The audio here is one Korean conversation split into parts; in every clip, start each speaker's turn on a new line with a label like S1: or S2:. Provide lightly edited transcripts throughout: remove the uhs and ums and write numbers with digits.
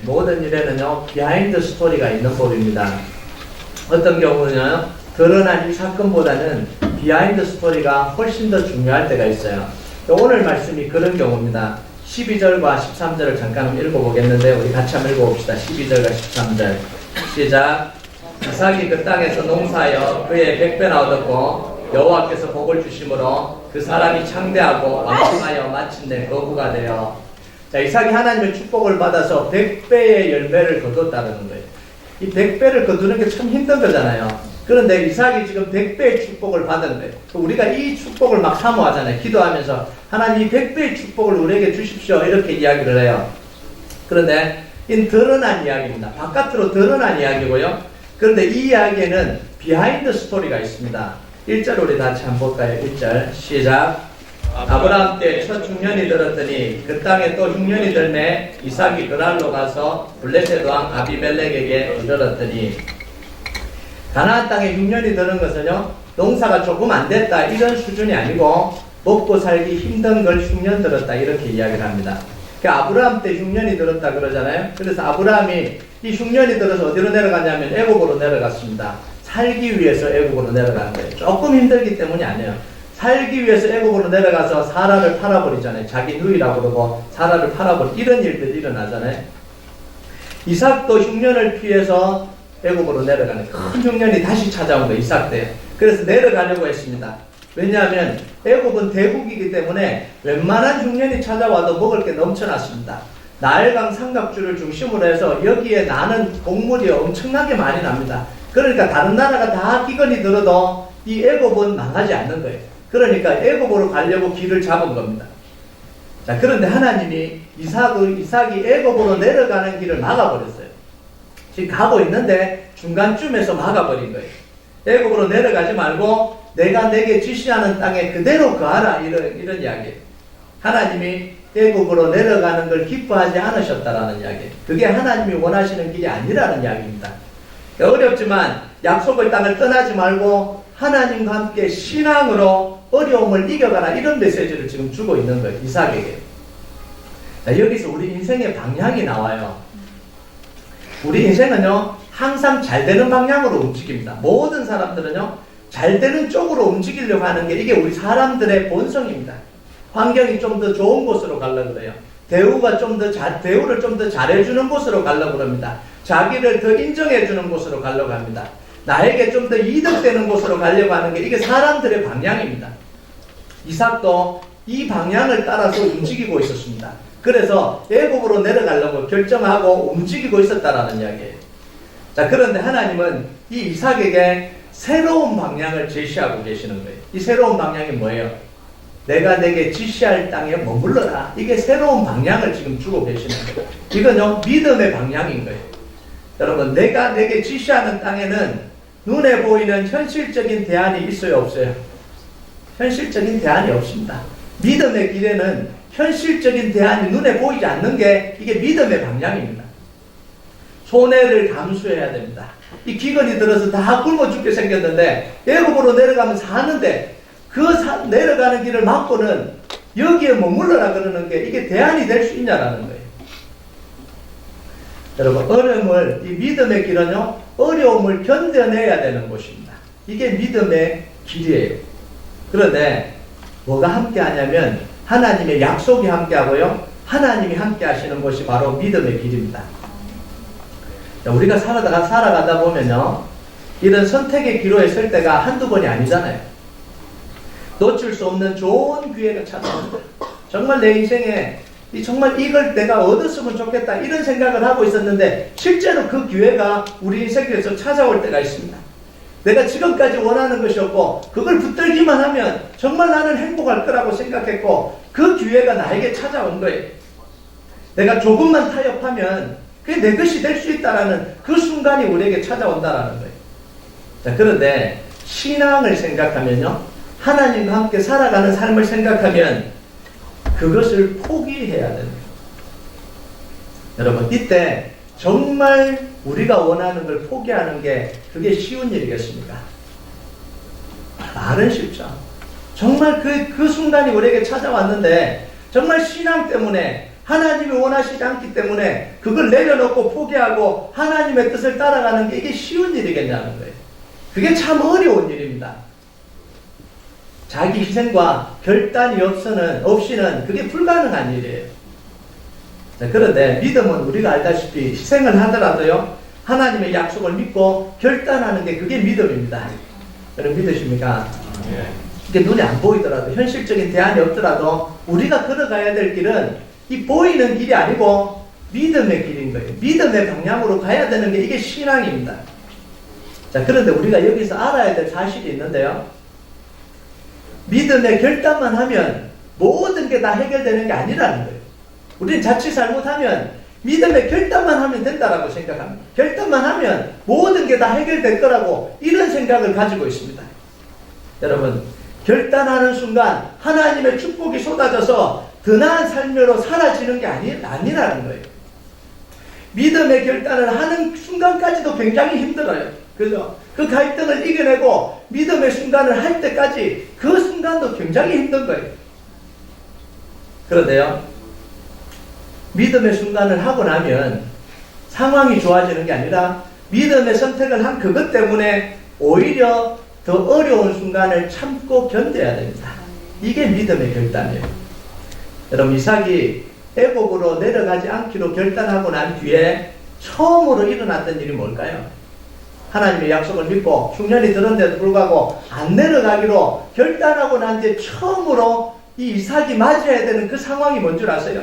S1: 모든 일에는요, 비하인드 스토리가 있는 법입니다. 어떤 경우는요, 드러난 이 사건보다는 비하인드 스토리가 훨씬 더 중요할 때가 있어요. 오늘 말씀이 그런 경우입니다. 12절과 13절을 잠깐 읽어보겠는데, 우리 같이 한번 읽어봅시다. 12절과 13절. 시작. 이삭이 그 땅에서 농사하여 그의 100배나 얻었고, 여호와께서 복을 주심으로 그 사람이 창대하고 왕성하여 마침내 거부가 되어. 자, 이삭이 하나님의 축복을 받아서 100배의 열매를 거뒀다는 거예요. 이 100배를 거두는 게 참 힘든 거잖아요. 그런데 이삭이 지금 100배의 축복을 받은 거예요. 우리가 이 축복을 막 사모하잖아요. 기도하면서 하나님 이 100배의 축복을 우리에게 주십시오. 이렇게 이야기를 해요. 그런데 이 드러난 이야기입니다. 바깥으로 드러난 이야기고요. 그런데 이 이야기에는 비하인드 스토리가 있습니다. 1절 우리 다시 한번 볼까요? 1절 시작. 아브라함 때 첫 흉년이 들었더니 그 땅에 또 흉년이 들매 이삭이 그랄로 가서 블레셋 왕 아비멜렉에게 이르렀더니, 가나안 땅에 흉년이 드는 것은요, 농사가 조금 안 됐다 이런 수준이 아니고 먹고 살기 힘든 걸 흉년 들었다 이렇게 이야기를 합니다. 아브라함 때 흉년이 들었다 그러잖아요. 그래서 아브라함이 이 흉년이 들어서 어디로 내려가냐면 애굽으로 내려갔습니다. 살기 위해서 애굽으로 내려간 거예요. 조금 힘들기 때문이 아니에요. 살기 위해서 애굽으로 내려가서 사라를 팔아버리잖아요. 자기 누이라고 그러고 사라를 팔아버리고 이런 일들이 일어나잖아요. 이삭도 흉년을 피해서 애굽으로 내려가는 큰 흉년이 다시 찾아온 거예요. 이삭 때. 그래서 내려가려고 했습니다. 왜냐하면 애굽은 대국이기 때문에 웬만한 흉년이 찾아와도 먹을 게 넘쳐났습니다. 나일강 삼각주를 중심으로 해서 여기에 나는 곡물이 엄청나게 많이 납니다. 그러니까 다른 나라가 다 기근이 들어도 이 애굽은 망하지 않는 거예요. 그러니까 애굽으로 가려고 길을 잡은 겁니다. 자, 그런데 하나님이 이삭이 애굽으로 내려가는 길을 막아버렸어요. 지금 가고 있는데 중간쯤에서 막아버린 거예요. 애굽으로 내려가지 말고 내가 내게 지시하는 땅에 그대로 거하라 이런 이야기예요. 하나님이 애굽으로 내려가는 걸 기뻐하지 않으셨다라는 이야기예요. 그게 하나님이 원하시는 길이 아니라는 이야기입니다. 어렵지만 약속의 땅을 떠나지 말고 하나님과 함께 신앙으로 어려움을 이겨가라 이런 메시지를 지금 주고 있는 거예요. 이삭에게. 자, 여기서 우리 인생의 방향이 나와요. 우리 인생은요, 항상 잘 되는 방향으로 움직입니다. 모든 사람들은요, 잘 되는 쪽으로 움직이려고 하는 게 이게 우리 사람들의 본성입니다. 환경이 좀 더 좋은 곳으로 가려고 그래요. 대우를 좀 더 잘해주는 곳으로 가려고 합니다. 자기를 더 인정해주는 곳으로 가려고 합니다. 나에게 좀 더 이득되는 곳으로 가려고 하는 게 이게 사람들의 방향입니다. 이삭도 이 방향을 따라서 움직이고 있었습니다. 그래서 애굽으로 내려가려고 결정하고 움직이고 있었다라는 이야기예요. 자, 그런데 하나님은 이 이삭에게 새로운 방향을 제시하고 계시는 거예요. 이 새로운 방향이 뭐예요? 내가 내게 지시할 땅에 머물러라. 이게 새로운 방향을 지금 주고 계시는 거예요. 이건요, 믿음의 방향인 거예요. 여러분, 내가 내게 지시하는 땅에는 눈에 보이는 현실적인 대안이 있어요, 없어요? 현실적인 대안이 없습니다. 믿음의 길에는 현실적인 대안이 눈에 보이지 않는 게 이게 믿음의 방향입니다. 손해를 감수해야 됩니다. 이 기근이 들어서 다 굶어 죽게 생겼는데 애굽으로 내려가면 사는데 내려가는 길을 막고는 여기에 머물러라 그러는 게 이게 대안이 될 수 있냐라는 거예요. 여러분, 이 믿음의 길은요, 어려움을 견뎌내야 되는 곳입니다. 이게 믿음의 길이에요. 그런데 뭐가 함께 하냐면 하나님의 약속이 함께 하고요, 하나님이 함께 하시는 곳이 바로 믿음의 길입니다. 우리가 살아가다 보면요, 이런 선택의 기로에 설 때가 한두 번이 아니잖아요. 놓칠 수 없는 좋은 기회가 찾아옵니다. 정말 내 인생에 정말 이걸 내가 얻었으면 좋겠다 이런 생각을 하고 있었는데 실제로 그 기회가 우리 인생에서 찾아올 때가 있습니다. 내가 지금까지 원하는 것이었고 그걸 붙들기만 하면 정말 나는 행복할 거라고 생각했고 그 기회가 나에게 찾아온 거예요. 내가 조금만 타협하면 그게 내 것이 될 수 있다라는 그 순간이 우리에게 찾아온다라는 거예요. 자, 그런데 신앙을 생각하면요, 하나님과 함께 살아가는 삶을 생각하면 그것을 포기해야 됩니다. 여러분, 이때 정말 우리가 원하는 걸 포기하는 게 그게 쉬운 일이겠습니까? 말은 쉽죠. 정말 그 순간이 우리에게 찾아왔는데 정말 신앙 때문에 하나님이 원하시지 않기 때문에 그걸 내려놓고 포기하고 하나님의 뜻을 따라가는 게 이게 쉬운 일이겠냐는 거예요. 그게 참 어려운 일입니다. 자기 희생과 결단이 없이는 그게 불가능한 일이에요. 자, 그런데 믿음은 우리가 알다시피 희생을 하더라도요, 하나님의 약속을 믿고 결단하는 게 그게 믿음입니다. 여러분 믿으십니까? 이게 눈에 안 보이더라도, 현실적인 대안이 없더라도 우리가 걸어가야 될 길은 이 보이는 길이 아니고 믿음의 길인 거예요. 믿음의 방향으로 가야 되는 게 이게 신앙입니다. 자, 그런데 우리가 여기서 알아야 될 사실이 있는데요, 믿음의 결단만 하면 모든 게 다 해결되는 게 아니라는 거예요. 우리는 자칫 잘못하면 믿음의 결단만 하면 된다라고 생각합니다. 결단만 하면 모든 게 다 해결될 거라고 이런 생각을 가지고 있습니다. 여러분, 결단하는 순간 하나님의 축복이 쏟아져서 더 나은 삶으로 사라지는 게 아니라는 거예요. 믿음의 결단을 하는 순간까지도 굉장히 힘들어요. 그죠? 그 갈등을 이겨내고 믿음의 순간을 할 때까지 그 순간도 굉장히 힘든 거예요. 그런데요, 믿음의 순간을 하고 나면 상황이 좋아지는 게 아니라 믿음의 선택을 한 그것 때문에 오히려 더 어려운 순간을 참고 견뎌야 됩니다. 이게 믿음의 결단이에요. 여러분, 이삭이 애굽으로 내려가지 않기로 결단하고 난 뒤에 처음으로 일어났던 일이 뭘까요? 하나님의 약속을 믿고 흉년이 들었는데도 불구하고 안 내려가기로 결단하고 난 뒤에 처음으로 이 이삭이 맞이해야 되는 그 상황이 뭔 줄 아세요?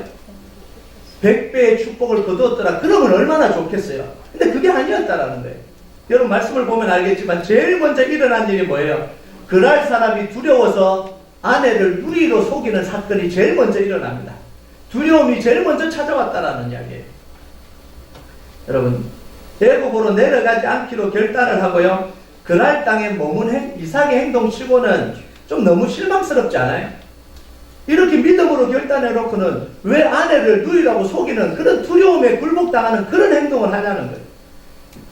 S1: 100배의 축복을 거두었더라. 그러면 얼마나 좋겠어요. 근데 그게 아니었다라는 거예요. 여러분, 말씀을 보면 알겠지만 제일 먼저 일어난 일이 뭐예요? 그랄 사람이 두려워서 아내를 누리로 속이는 사건이 제일 먼저 일어납니다. 두려움이 제일 먼저 찾아왔다라는 이야기예요. 여러분, 애굽으로 내려가지 않기로 결단을 하고요, 그랄 땅에 머문 이삭의 행동치고는 좀 너무 실망스럽지 않아요? 이렇게 믿음으로 결단해놓고는 왜 아내를 누이라고 속이는 그런 두려움에 굴복당하는 그런 행동을 하냐는 거예요.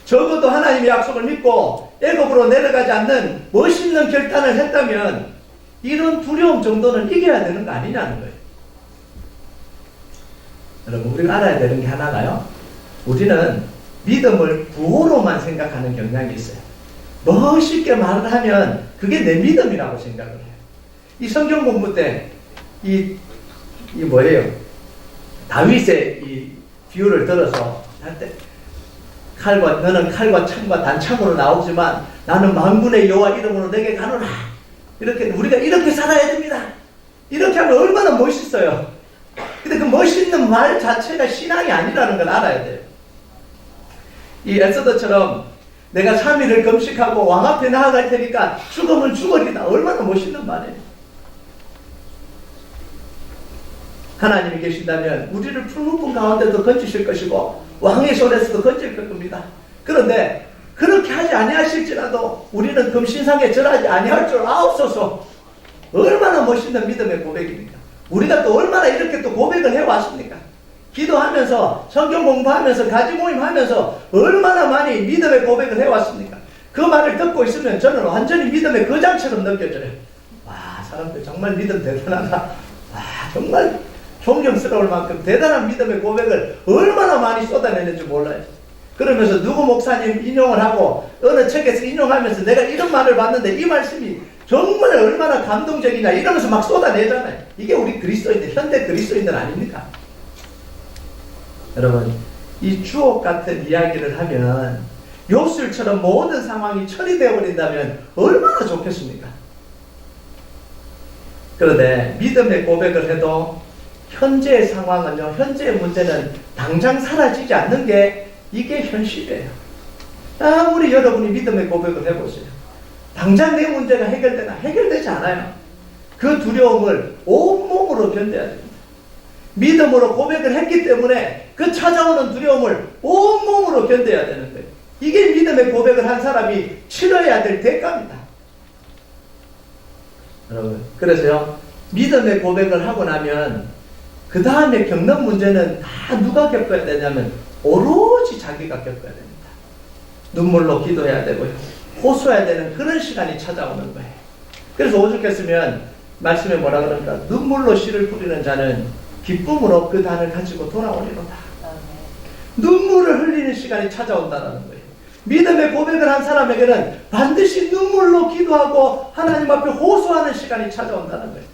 S1: 적어도 하나님의 약속을 믿고 애굽으로 내려가지 않는 멋있는 결단을 했다면 이런 두려움 정도는 이겨야 되는 거 아니냐는 거예요. 여러분, 우리가 알아야 되는 게 하나가요, 우리는 믿음을 부호로만 생각하는 경향이 있어요. 멋있게 말을 하면 그게 내 믿음이라고 생각을 해요. 이 성경 공부 때 이 뭐예요? 다윗의 이 비유를 들어서 할 때, 너는 칼과 창과 단창으로 나오지만 나는 만군의 여호와 이름으로 내게 가노라. 이렇게 우리가 이렇게 살아야 됩니다. 이렇게 하면 얼마나 멋있어요. 근데 그 멋있는 말 자체가 신앙이 아니라는 걸 알아야 돼요. 이 에스더처럼 내가 3일을 금식하고 왕 앞에 나아갈 테니까 죽으면 죽으리다. 얼마나 멋있는 말이에요. 하나님이 계신다면 우리를 푸른 분 가운데도 건지실 것이고 왕의 손에서도 건질 겁니다. 그런데 그렇게 하지 아니하실지라도 우리는 금신상에 절하지 아니할 줄 아옵소서. 얼마나 멋있는 믿음의 고백입니까? 우리가 또 얼마나 이렇게 또 고백을 해왔습니까? 기도하면서 성경 공부하면서 가지 모임하면서 얼마나 많이 믿음의 고백을 해왔습니까? 그 말을 듣고 있으면 저는 완전히 믿음의 거장처럼 느껴져요. 와, 사람들 정말 믿음 대단하다. 와, 정말 존경스러울 만큼 대단한 믿음의 고백을 얼마나 많이 쏟아내는지 몰라요. 그러면서 누구 목사님 인용을 하고 어느 책에서 인용하면서 내가 이런 말을 봤는데 이 말씀이 정말 얼마나 감동적이냐 이러면서 막 쏟아내잖아요. 이게 우리 그리스도인들, 현대 그리스도인들 아닙니까? 여러분, 이 주옥 같은 이야기를 하면 욥술처럼 모든 상황이 처리되어 버린다면 얼마나 좋겠습니까? 그런데 믿음의 고백을 해도 현재의 상황은요, 현재의 문제는 당장 사라지지 않는 게 이게 현실이에요. 아무리 여러분이 믿음의 고백을 해보세요. 당장 내 문제가 해결되나? 해결되지 않아요. 그 두려움을 온몸으로 견뎌야 됩니다. 믿음으로 고백을 했기 때문에 그 찾아오는 두려움을 온몸으로 견뎌야 되는 거예요. 이게 믿음의 고백을 한 사람이 치러야 될 대가입니다. 여러분, 그래서요, 믿음의 고백을 하고 나면 그 다음에 겪는 문제는 다 누가 겪어야 되냐면 오로지 자기가 겪어야 됩니다. 눈물로 기도해야 되고요, 호소해야 되는 그런 시간이 찾아오는 거예요. 그래서 오죽했으면 말씀에 뭐라 그러니까 눈물로 씨를 뿌리는 자는 기쁨으로 그 단을 가지고 돌아오리로다. 눈물을 흘리는 시간이 찾아온다는 거예요. 믿음의 고백을 한 사람에게는 반드시 눈물로 기도하고 하나님 앞에 호소하는 시간이 찾아온다는 거예요.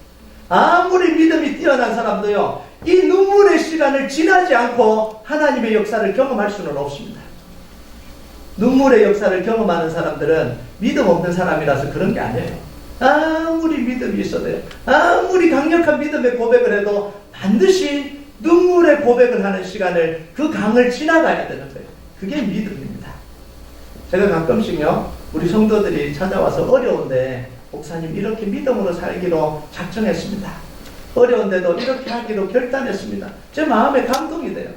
S1: 아무리 믿음이 뛰어난 사람도요, 이 눈물의 시간을 지나지 않고 하나님의 역사를 경험할 수는 없습니다. 눈물의 역사를 경험하는 사람들은 믿음 없는 사람이라서 그런 게 아니에요. 아무리 믿음이 있어도요, 아무리 강력한 믿음의 고백을 해도 반드시 눈물의 고백을 하는 시간을, 그 강을 지나가야 되는 거예요. 그게 믿음입니다. 제가 가끔씩요, 우리 성도들이 찾아와서 어려운데 목사님 이렇게 믿음으로 살기로 작정했습니다. 어려운데도 이렇게 하기로 결단했습니다. 제 마음에 감동이 돼요.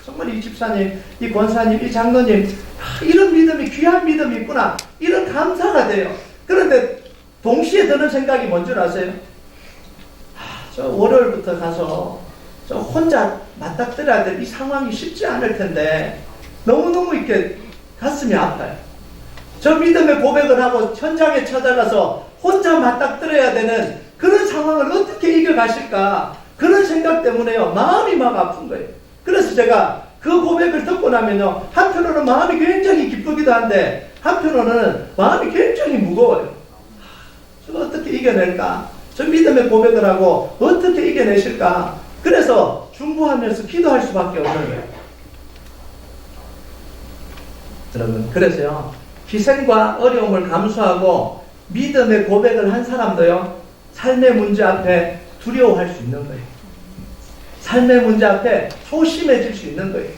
S1: 정말 이 집사님, 이 권사님, 이 장로님, 이런 믿음이, 귀한 믿음이 있구나, 이런 감사가 돼요. 그런데 동시에 드는 생각이 뭔 줄 아세요? 저 월요일부터 가서 저 혼자 맞닥뜨려야 될 이 상황이 쉽지 않을 텐데 너무너무 이렇게 가슴이 아파요. 저 믿음의 고백을 하고 현장에 찾아가서 혼자 맞닥뜨려야 되는 그런 상황을 어떻게 이겨가실까, 그런 생각 때문에요, 마음이 막 아픈 거예요. 그래서 제가 그 고백을 듣고 나면요, 한편으로는 마음이 굉장히 기쁘기도 한데 한편으로는 마음이 굉장히 무거워요. 저거 어떻게 이겨낼까? 저 믿음의 고백을 하고 어떻게 이겨내실까? 그래서 중보하면서 기도할 수밖에 없는 거예요. 여러분, 그래서요, 희생과 어려움을 감수하고 믿음의 고백을 한 사람도요, 삶의 문제 앞에 두려워할 수 있는 거예요. 삶의 문제 앞에 소심해질 수 있는 거예요.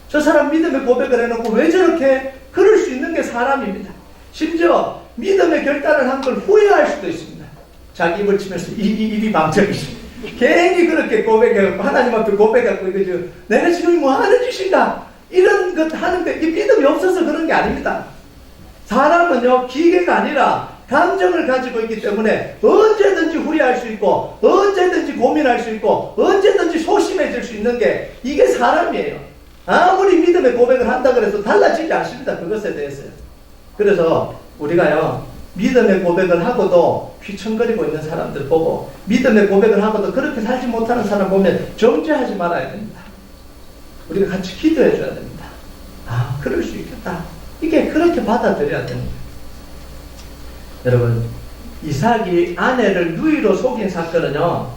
S1: 저 사람 믿음의 고백을 해놓고 왜 저렇게 그럴 수 있는 게 사람입니다. 심지어 믿음의 결단을 한 걸 후회할 수도 있습니다. 자기 입을 치면서 입이 방정이지. 괜히 그렇게 고백해갖고 하나님 앞에 고백해갖고 이거 내가 지금 뭐 하는 짓인가, 이런 것 하는 게 믿음이 없어서 그런 게 아닙니다. 사람은요, 기계가 아니라 감정을 가지고 있기 때문에 언제든지 후회할 수 있고 언제든지 고민할 수 있고 언제든지 소심해질 수 있는 게 이게 사람이에요. 아무리 믿음의 고백을 한다 그래서 달라지지 않습니다. 그것에 대해서요. 그래서 우리가요, 믿음의 고백을 하고도 휘청거리고 있는 사람들 보고 믿음의 고백을 하고도 그렇게 살지 못하는 사람 보면 정죄하지 말아야 됩니다. 우리가 같이 기도해 줘야 됩니다. 아, 그럴 수 있겠다. 이게 그렇게 받아들여야 됩니다. 여러분, 이삭이 아내를 누이로 속인 사건은요,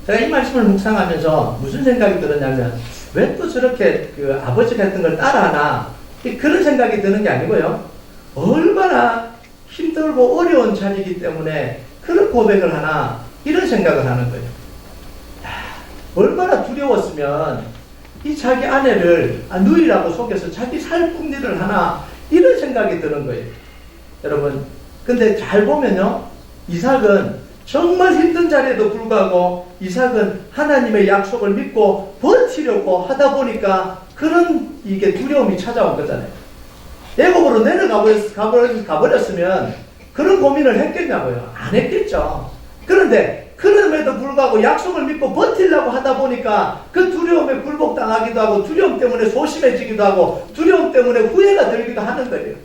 S1: 제가 이 말씀을 묵상하면서 무슨 생각이 들었냐면, 왜 또 저렇게 그 아버지가 했던 걸 따라하나, 그런 생각이 드는 게 아니고요, 얼마나 힘들고 어려운 자리이기 때문에 그런 고백을 하나, 이런 생각을 하는 거예요. 얼마나 두려웠으면 이 자기 아내를 누이라고 속여서 자기 살뿐 일을 하나, 이런 생각이 드는 거예요. 여러분, 근데 잘 보면요, 이삭은 정말 힘든 자리에도 불구하고 이삭은 하나님의 약속을 믿고 버티려고 하다 보니까 그런 이게 두려움이 찾아온 거잖아요. 애굽으로 가버렸으면 그런 고민을 했겠냐고요? 안 했겠죠. 그런데 그럼에도 불구하고 약속을 믿고 버티려고 하다 보니까 그 두려움에 굴복당하기도 하고 두려움 때문에 소심해지기도 하고 두려움 때문에 후회가 들기도 하는 거예요.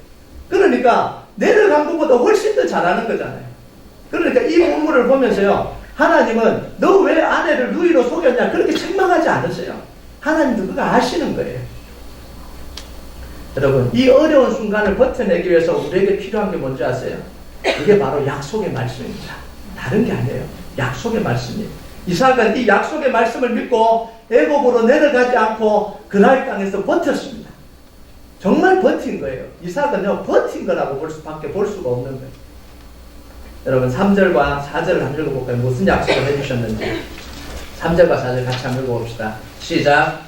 S1: 그러니까 내려간 것보다 훨씬 더 잘하는 거잖아요. 그러니까 이 본문을 보면서요, 하나님은 너 왜 아내를 누이로 속였냐 그렇게 책망하지 않으세요. 하나님도 그거 아시는 거예요. 여러분, 이 어려운 순간을 버텨내기 위해서 우리에게 필요한 게 뭔지 아세요? 그게 바로 약속의 말씀입니다. 다른 게 아니에요. 약속의 말씀이에요. 이삭은 이 약속의 말씀을 믿고 애굽으로 내려가지 않고 그날 땅에서 버텼습니다. 정말 버틴 거예요. 이삭은요, 버틴 거라고 볼 수밖에 볼 수가 없는 거예요. 여러분, 3절과 4절을 한번 읽어볼까요? 무슨 약속을 해주셨는지. 3절과 4절 같이 한번 읽어봅시다. 시작.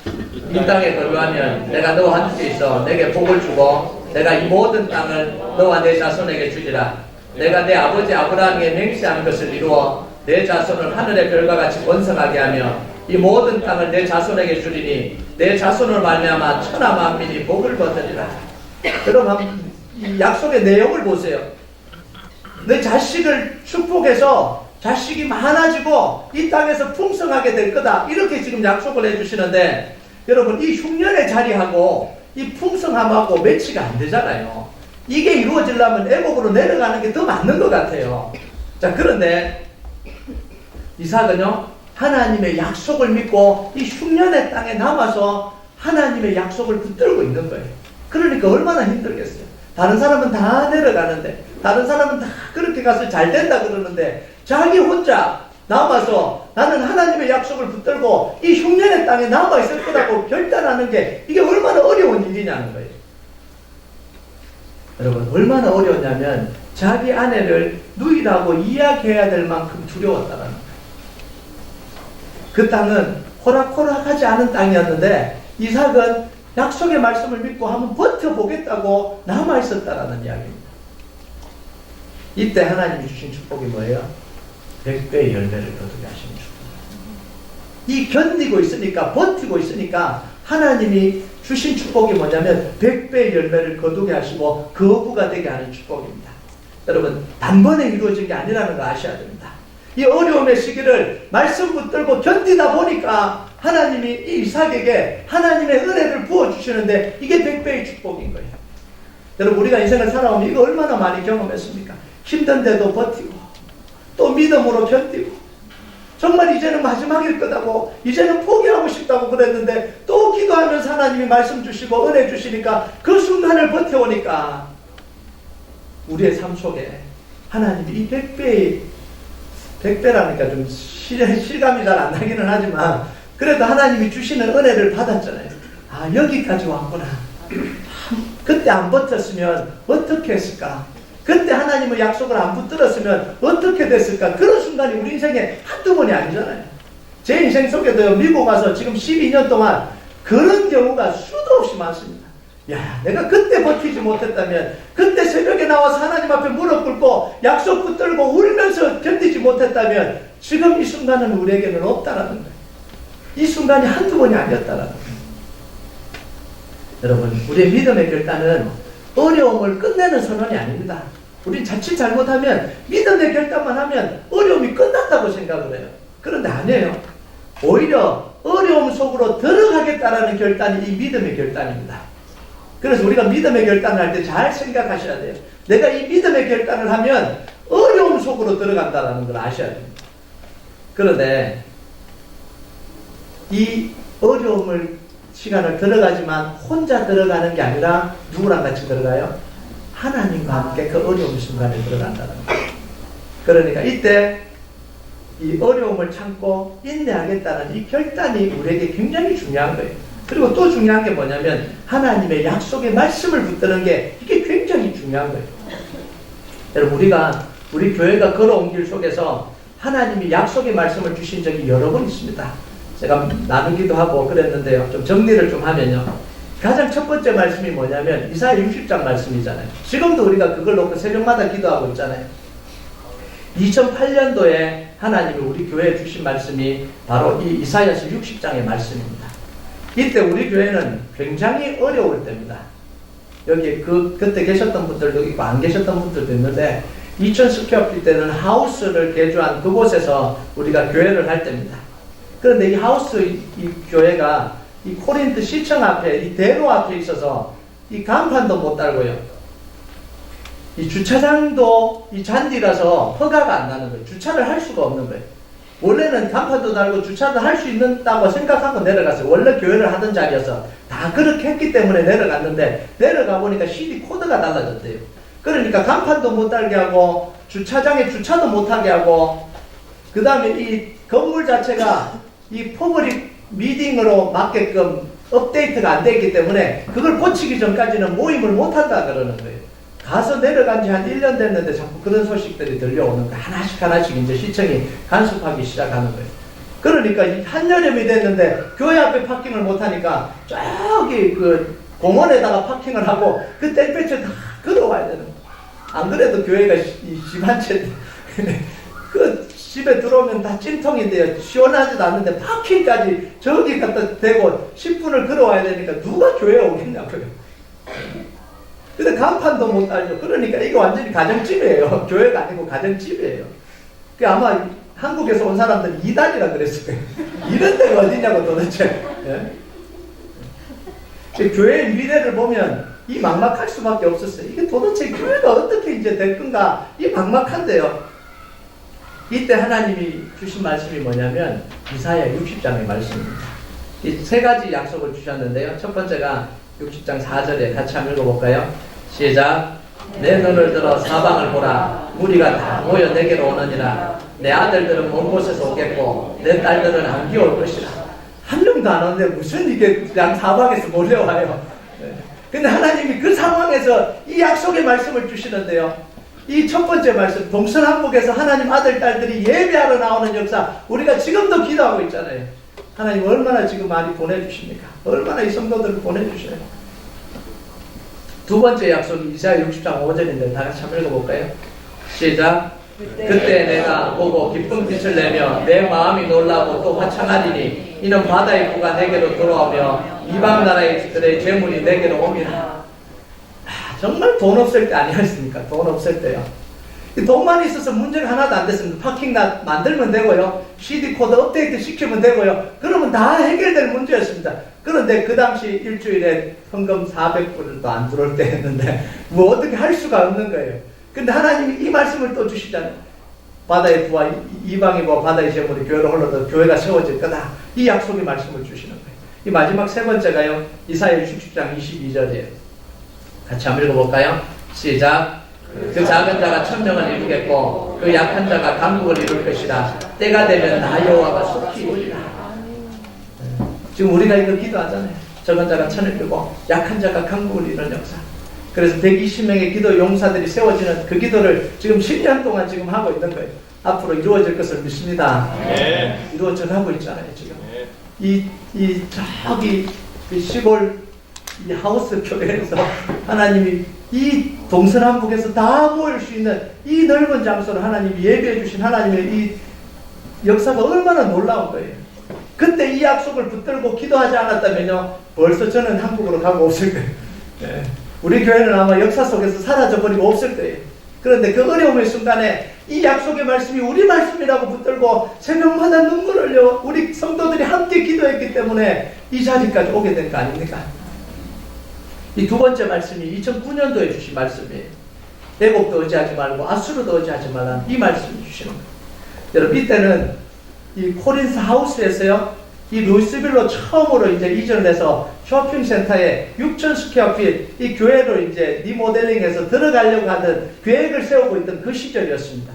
S1: 이 땅에 거주하면 내가 너와 함께 있어 내게 복을 주고 내가 이 모든 땅을 너와 내 자손에게 주리라. 내가 내 아버지 아브라함에게 맹세한 것을 이루어 내 자손을 하늘의 별과 같이 번성하게 하며 이 모든 땅을 내 자손에게 주리니 내 자손을 말미암아 천하 만민이 복을 받으리라. 여러분, 이 약속의 내용을 보세요. 내 자식을 축복해서 자식이 많아지고 이 땅에서 풍성하게 될 거다, 이렇게 지금 약속을 해주시는데, 여러분, 이 흉년의 자리하고 이 풍성함하고 매치가 안 되잖아요. 이게 이루어지려면 애굽으로 내려가는 게 더 맞는 것 같아요. 자, 그런데 이삭은요, 하나님의 약속을 믿고 이 흉년의 땅에 남아서 하나님의 약속을 붙들고 있는 거예요. 그러니까 얼마나 힘들겠어요. 다른 사람은 다 내려가는데, 다른 사람은 다 그렇게 가서 잘 된다 그러는데, 자기 혼자 남아서 나는 하나님의 약속을 붙들고 이 흉년의 땅에 남아있을 거라고 결단하는 게 이게 얼마나 어려운 일이냐는 거예요. 여러분, 얼마나 어려웠냐면 자기 아내를 누이라고 이야기해야 될 만큼 두려웠다라는 거예요. 그 땅은 호락호락하지 않은 땅이었는데 이삭은 약속의 말씀을 믿고 한번 버텨보겠다고 남아있었다라는 이야기입니다. 이때 하나님이 주신 축복이 뭐예요? 100배의 열매를 거두게 하시는 축복. 이 견디고 있으니까, 버티고 있으니까 하나님이 주신 축복이 뭐냐면 100배의 열매를 거두게 하시고 거부가 되게 하는 축복입니다. 여러분, 단번에 이루어진 게 아니라는 거 아셔야 됩니다. 이 어려움의 시기를 말씀 붙들고 견디다 보니까 하나님이 이 이삭에게 하나님의 은혜를 부어주시는데 이게 100배의 축복인 거예요. 여러분, 우리가 인생을 살아오면 이거 얼마나 많이 경험했습니까? 힘든데도 버티고 또 믿음으로 견디고 정말 이제는 마지막일 거다고 이제는 포기하고 싶다고 그랬는데 또 기도하면서 하나님이 말씀 주시고 은혜 주시니까 그 순간을 버텨오니까 우리의 삶 속에 하나님이 이 100배라니까 좀 실감이 잘 안 나기는 하지만 그래도 하나님이 주시는 은혜를 받았잖아요. 아, 여기까지 왔구나. 그때 안 버텼으면 어떻게 했을까? 그때 하나님의 약속을 안 붙들었으면 어떻게 됐을까? 그런 순간이 우리 인생에 한두 번이 아니잖아요. 제 인생 속에도 미국 와서 지금 12년 동안 그런 경우가 수도 없이 많습니다. 야, 내가 그때 버티지 못했다면, 그때 새벽에 나와서 하나님 앞에 무릎 꿇고 약속 붙들고 울면서 견디지 못했다면 지금 이 순간은 우리에게는 없다라는 거예요. 이 순간이 한두 번이 아니었다라는 거예요. 여러분, 우리의 믿음의 결단은 어려움을 끝내는 선언이 아닙니다. 우린 자칫 잘못하면 믿음의 결단만 하면 어려움이 끝났다고 생각을 해요. 그런데 아니에요. 오히려 어려움 속으로 들어가겠다라는 결단이 이 믿음의 결단입니다. 그래서 우리가 믿음의 결단을 할 때 잘 생각하셔야 돼요. 내가 이 믿음의 결단을 하면 어려움 속으로 들어간다는 걸 아셔야 됩니다. 그런데 이 어려움을 시간을 들어가지만 혼자 들어가는 게 아니라 누구랑 같이 들어가요? 하나님과 함께 그 어려운 순간에 들어간다는 거예요. 그러니까 이때 이 어려움을 참고 인내하겠다는 이 결단이 우리에게 굉장히 중요한 거예요. 그리고 또 중요한 게 뭐냐면 하나님의 약속의 말씀을 붙드는 게 이게 굉장히 중요한 거예요. 여러분, 우리 교회가 걸어온 길 속에서 하나님이 약속의 말씀을 주신 적이 여러 번 있습니다. 제가 나누기도 하고 그랬는데요. 좀 정리를 좀 하면요. 가장 첫 번째 말씀이 뭐냐면 이사야 60장 말씀이잖아요. 지금도 우리가 그걸 놓고 새벽마다 기도하고 있잖아요. 2008년도에 하나님이 우리 교회에 주신 말씀이 바로 이 이사야서 60장의 말씀입니다. 이때 우리 교회는 굉장히 어려울 때입니다. 여기 그때 계셨던 분들도 있고 안 계셨던 분들도 있는데 2000 스퀘어필 때는 하우스를 개조한 그곳에서 우리가 교회를 할 때입니다. 그런데 이 하우스 이 교회가 이 코린트 시청 앞에 이 대로 앞에 있어서 이 간판도 못 달고요. 이 주차장도 이 잔디라서 허가가 안 나는 거예요. 주차를 할 수가 없는 거예요. 원래는 간판도 달고 주차도 할 수 있다고 생각하고 내려갔어요. 원래 교회를 하던 자리여서 다 그렇게 했기 때문에 내려갔는데 내려가 보니까 CD 코드가 달라졌대요. 그러니까 간판도 못 달게 하고 주차장에 주차도 못하게 하고 그 다음에 이 건물 자체가 이 퍼블릭 미팅으로 맞게끔 업데이트가 안 되어 있기 때문에 그걸 고치기 전까지는 모임을 못한다 그러는 거예요. 가서 내려간 지 한 1년 됐는데 자꾸 그런 소식들이 들려오는 거예요. 하나씩 이제 시청이 간섭하기 시작하는 거예요. 그러니까 한여름이 됐는데 교회 앞에 파킹을 못하니까 저기 그 공원에다가 파킹을 하고 그 땡볕에 다 걸어와야 되는 거예요. 안 그래도 교회가 집 한 채 그 집에 들어오면 다 찜통인데요. 시원하지도 않는데 파킹까지 저기 갖다 대고 10분을 걸어와야 되니까 누가 교회에 오겠냐고요. 근데 간판도 못 달죠. 그러니까 이거 완전히 가정집이에요. 교회가 아니고 가정집이에요. 그 아마 한국에서 온 사람들은 이단이라 그랬을 거예요. 이런 데가 어디냐고 도대체. 예? 교회의 미래를 보면 이 막막할 수밖에 없었어요. 이게 도대체 교회가 어떻게 이제 될 건가? 이 막막한데요. 이때 하나님이 주신 말씀이 뭐냐면 이사야 60장의 말씀입니다. 이 세 가지 약속을 주셨는데요. 첫 번째가 60장 4절에 같이 한번 읽어볼까요? 시작. 내 눈을 들어 사방을 보라. 무리가 다 모여 내게로 오느니라. 내 아들들은 먼 곳에서 오겠고 내 딸들은 안기 올 것이라. 한 명도 안 오는데 무슨 이게 그냥 사방에서 몰려와요. 근데 하나님이 그 상황에서 이 약속의 말씀을 주시는데요. 이 첫 번째 말씀, 동서남북에서 하나님 아들, 딸들이 예배하러 나오는 역사, 우리가 지금도 기도하고 있잖아요. 하나님 얼마나 지금 많이 보내주십니까? 얼마나 이 성도들을 보내주셔요. 두 번째 약속이 이사야 60장 5절인데 다 같이 한번 읽어볼까요? 시작. 그때 내가 보고 기쁜 빛을 내며 내 마음이 놀라고 또 화창하리니 이는 바다의 부가 내게로 돌아오며 이방 나라들의 재물이 내게로 옵니다. 정말 돈 없을 때 아니었습니까? 돈 없을 때요. 돈만 있어서 문제가 하나도 안 됐습니다. 파킹랏 만들면 되고요. CD 코드 업데이트 시키면 되고요. 그러면 다 해결될 문제였습니다. 그런데 그 당시 일주일에 헌금 400불도 안 들어올 때였는데 뭐 어떻게 할 수가 없는 거예요. 근데 하나님이 이 말씀을 또 주시잖아요. 바다의 부와 이방의 부와 바다의 재물이 교회로 흘러도 교회가 세워질 거다. 이 약속의 말씀을 주시는 거예요. 이 마지막 세 번째가요. 이사야 60장 22절이에요. 같이 한번 읽어볼까요? 시작. 그 작은 자가 천명을 이루겠고 그 약한 자가 강국을 이룰 것이라. 때가 되면 나 여호와가 속히 오리라. 지금 우리가 이거 기도하잖아요. 적은 자가 천을 이루고 약한 자가 강국을 이루는 역사. 그래서 120명의 기도 용사들이 세워지는 그 기도를 지금 10년 동안 지금 하고 있는 거예요. 앞으로 이루어질 것을 믿습니다. 네. 이루어져 가고 있잖아요, 지금. 네. 저기 시골 이 하우스 교회에서 하나님이 이 동서남북에서 다 모일 수 있는 이 넓은 장소를 하나님이 예배해 주신 하나님의 이 역사가 얼마나 놀라운 거예요. 그때 이 약속을 붙들고 기도하지 않았다면요, 벌써 저는 한국으로 가고 없을 거예요. 네. 우리 교회는 아마 역사 속에서 사라져버리고 없을 거예요. 그런데 그 어려움의 순간에 이 약속의 말씀이 우리 말씀이라고 붙들고 새벽마다 눈물 흘려 우리 성도들이 함께 기도했기 때문에 이 자리까지 오게 된 거 아닙니까? 이 두 번째 말씀이 2009년도에 주신 말씀이에요. 애국도 의지하지 말고 아수르도 의지하지 말라는 이 말씀을 주시는 거예요. 여러분, 이때는 이 코린스 하우스에서요, 이 루이스빌로 처음으로 이제 이전을 해서 쇼핑센터에 6,000 스퀘어핏 이 교회로 이제 리모델링해서 들어가려고 하던 계획을 세우고 있던 그 시절이었습니다.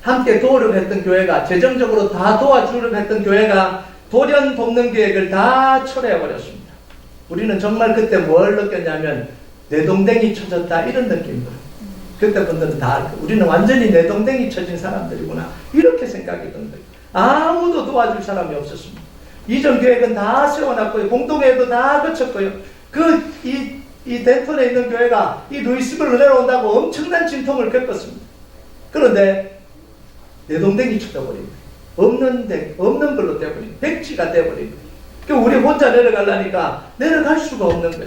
S1: 함께 도우려고 했던 교회가, 재정적으로 다 도와주려고 했던 교회가 돌연 돕는 계획을 다 철회해버렸습니다. 우리는 정말 그때 뭘 느꼈냐면 내동댕이 쳐졌다 이런 느낌들. 그때 분들은 다 우리는 완전히 내동댕이 쳐진 사람들이구나 이렇게 생각이 든 거예요. 아무도 도와줄 사람이 없었습니다. 이전 계획은 다 세워놨고요. 공동회의도 다 거쳤고요. 이 덴톤에 있는 교회가 이 루이스빌로 내려온다고 엄청난 진통을 겪었습니다. 그런데 내동댕이 쳐져버린 거예요. 없는 걸로 돼버린 거예요. 백지가 돼버린 거예요. 우리 혼자 내려가려니까 내려갈 수가 없는 거예요.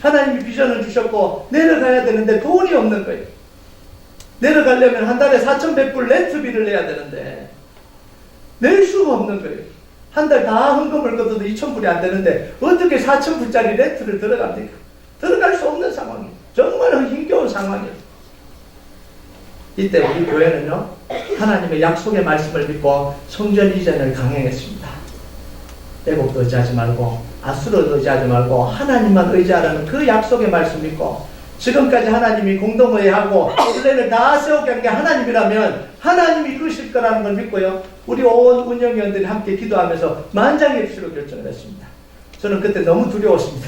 S1: 하나님이 비전을 주셨고 내려가야 되는데 돈이 없는 거예요. 내려가려면 한 달에 4,100불 렌트비를 내야 되는데 낼 수가 없는 거예요. 한 달 다 헌금을 걷어도 2,000불이 안 되는데 어떻게 4,000불짜리 렌트를 들어갑니까? 들어갈 수 없는 상황이에요. 정말 힘겨운 상황이에요. 이때 우리 교회는요, 하나님의 약속의 말씀을 믿고 성전 이전을 강행했습니다. 애국도 의지하지 말고 아수르도 의지하지 말고 하나님만 의지하라는 그 약속의 말씀 믿고, 지금까지 하나님이 공동회의하고 플랜을 다 세우게 한 게 하나님이라면 하나님이 이루실 거라는 걸 믿고요, 우리 온 운영위원들이 함께 기도하면서 만장일치로 결정을 했습니다. 저는 그때 너무 두려웠습니다.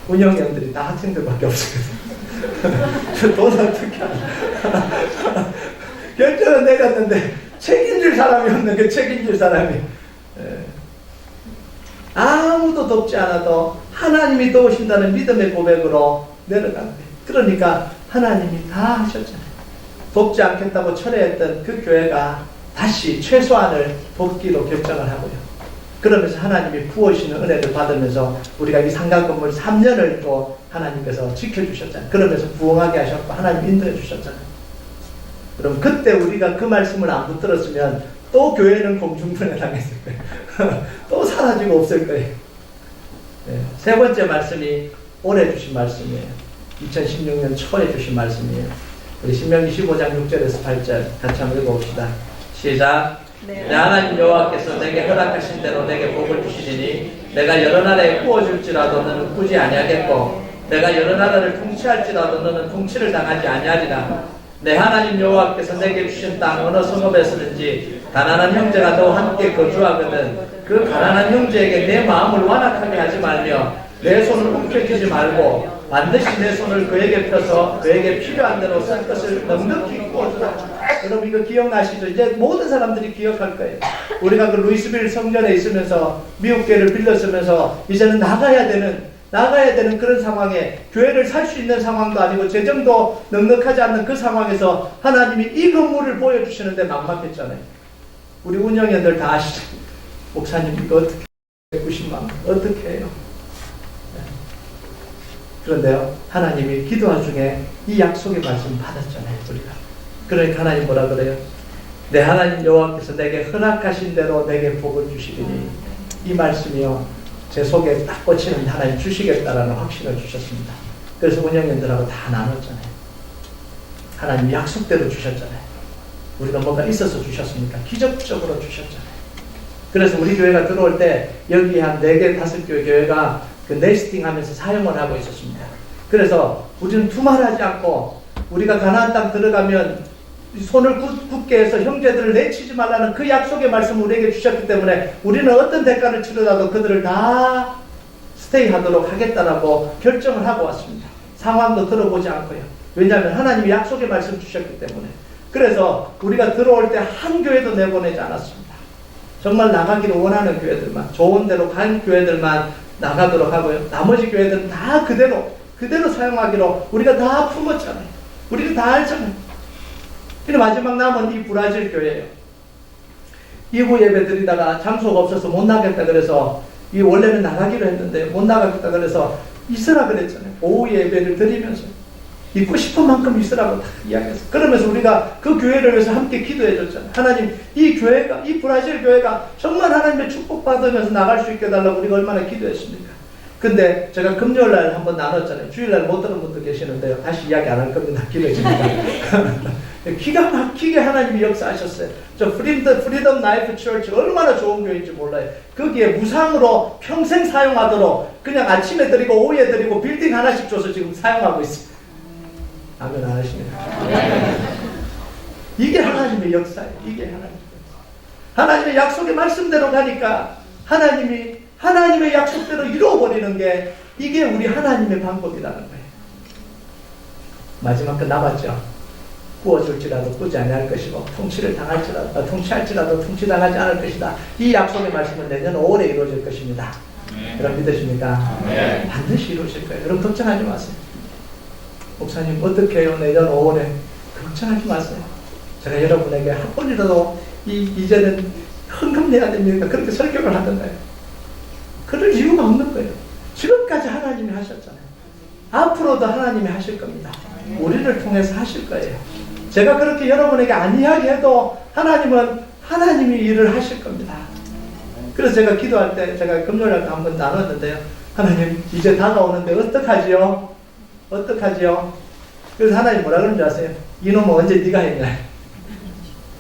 S1: 운영위원들이 다 학생들밖에 없었거든요. 저 돈 어떻게 하나. 결정은 내렸는데 책임질 사람이 없는 게 책임질 사람이. 아무도 돕지 않아도 하나님이 도우신다는 믿음의 고백으로 내려간 거예요. 그러니까 하나님이 다 하셨잖아요. 돕지 않겠다고 철회했던 그 교회가 다시 최소한을 돕기로 결정을 하고요. 그러면서 하나님이 부어주시는 은혜를 받으면서 우리가 이 상가 건물 3년을 또 하나님께서 지켜주셨잖아요. 그러면서 부흥하게 하셨고 하나님 인도해 주셨잖아요. 그럼 그때 우리가 그 말씀을 안 붙들었으면 또 교회는 공중분해 당했을 거예요. 또 사라지고 없을 거예요. 네. 세 번째 말씀이 올해 주신 말씀이에요. 2016년 초에 주신 말씀이에요. 우리 신명기 15장 6절에서 8절 같이 한번 읽어봅시다. 시작. 내 하나님 여호와께서 내게 허락하신 대로 내게 복을 주시리니 내가 여러 나라에 구워줄지라도 너는 꾸지 아니하겠고 내가 여러 나라를 통치할지라도 너는 통치를 당하지 아니하리라. 내 하나님 여호와께서 내게 주신 땅 어느 성읍에서든지 가난한 형제가 너와 함께 거주하거든 그 가난한 형제에게 내 마음을 완악하게 하지 말며 내 손을 움켜쥐지 말고 반드시 내 손을 그에게 펴서 그에게 필요한 대로 쓸 것을 넉넉히 구워주라. 여러분 이거 기억나시죠? 이제 모든 사람들이 기억할 거예요. 우리가 그 루이스빌 성전에 있으면서 미국교회를 빌렸으면서 이제는 나가야 되는 그런 상황에 교회를 살 수 있는 상황도 아니고 재정도 넉넉하지 않는 그 상황에서 하나님이 이 건물을 보여주시는데 막막했잖아요. 우리 운영원들 다 아시죠? 목사님 이거 어떻게 190만 원 어떻게 해요? 그런데요 하나님이 기도하 중에 이 약속의 말씀 받았잖아요 우리가. 그러니까 하나님 뭐라 그래요? 내 하나님 여호와께서 내게 허락하신 대로 내게 복을 주시리니 이 말씀이요 제 속에 딱 꽂히는 하나님 주시겠다라는 확신을 주셨습니다. 그래서 운영원들하고 다 나눴잖아요. 하나님 약속대로 주셨잖아요. 우리가 뭔가 있어서 주셨습니까? 기적적으로 주셨잖아요. 그래서 우리 교회가 들어올 때 여기 한 4개, 5개 교회가 그 네스팅 하면서 사용을 하고 있었습니다. 그래서 우리는 두말하지 않고 우리가 가나안 땅 들어가면 손을 굳게 해서 형제들을 내치지 말라는 그 약속의 말씀을 우리에게 주셨기 때문에 우리는 어떤 대가를 치르더라도 그들을 다 스테이 하도록 하겠다라고 결정을 하고 왔습니다. 상황도 들어보지 않고요. 왜냐하면 하나님이 약속의 말씀 주셨기 때문에. 그래서 우리가 들어올 때 한 교회도 내보내지 않았습니다. 정말 나가기를 원하는 교회들만, 좋은 데로 간 교회들만 나가도록 하고요. 나머지 교회들은 다 그대로 사용하기로 우리가 다 품었잖아요. 우리가 다 알잖아요. 근데 마지막 남은 이 브라질 교회예요. 이후 예배 드리다가 장소가 없어서 못 나겠다 그래서 이 원래는 나가기로 했는데 못 나가겠다 그래서 있으라 그랬잖아요. 오후 예배를 드리면서 있고 싶은 만큼 있으라고 다 이야기했어요. 그러면서 우리가 그 교회를 위해서 함께 기도해 줬잖아요. 하나님 이 교회가 이 브라질 교회가 정말 하나님의 축복 받으면서 나갈 수 있게 해달라고 우리가 얼마나 기도했습니까? 근데 제가 금요일날 한번 나눴잖아요. 주일날 못 들은 분도 계시는데요. 다시 이야기 안 할 겁니다. 길어지니까. 기가 막히게 하나님이 역사하셨어요. 저 프리덤 나이프 처치 얼마나 좋은 교회인지 몰라요. 거기에 무상으로 평생 사용하도록 그냥 아침에 드리고 오후에 드리고 빌딩 하나씩 줘서 지금 사용하고 있어요. 아멘 안 하십니까? 이게 하나님의 역사예요. 이게 하나님의 역사. 하나님의 약속의 말씀대로 가니까 하나님의 약속대로 이루어버리는 게 이게 우리 하나님의 방법이라는 거예요. 마지막 거 남았죠. 구워줄지라도 꾸지 아니할 것이고 통치할지라도 통치당하지 않을 것이다. 이 약속의 말씀은 내년 5월에 이루어질 것입니다. 여러분 믿으십니까? 반드시 이루어질 거예요. 여러분 걱정하지 마세요. 목사님 어떻게 해요? 내년 5월에 걱정하지 마세요. 제가 여러분에게 한 번이라도 이제는 헌금 내야 됩니까? 그렇게 설교를 하던가요? 그럴 이유가 없는 거예요. 지금까지 하나님이 하셨잖아요. 앞으로도 하나님이 하실 겁니다. 우리를 통해서 하실 거예요. 제가 그렇게 여러분에게 안 이야기해도 하나님은 하나님이 일을 하실 겁니다. 그래서 제가 기도할 때 제가 금요일날 한번 나눴는데요. 하나님 이제 다가오는데 어떡하지요? 그래서 하나님 뭐라 그러는지 아세요? 이놈은 언제 네가 했냐?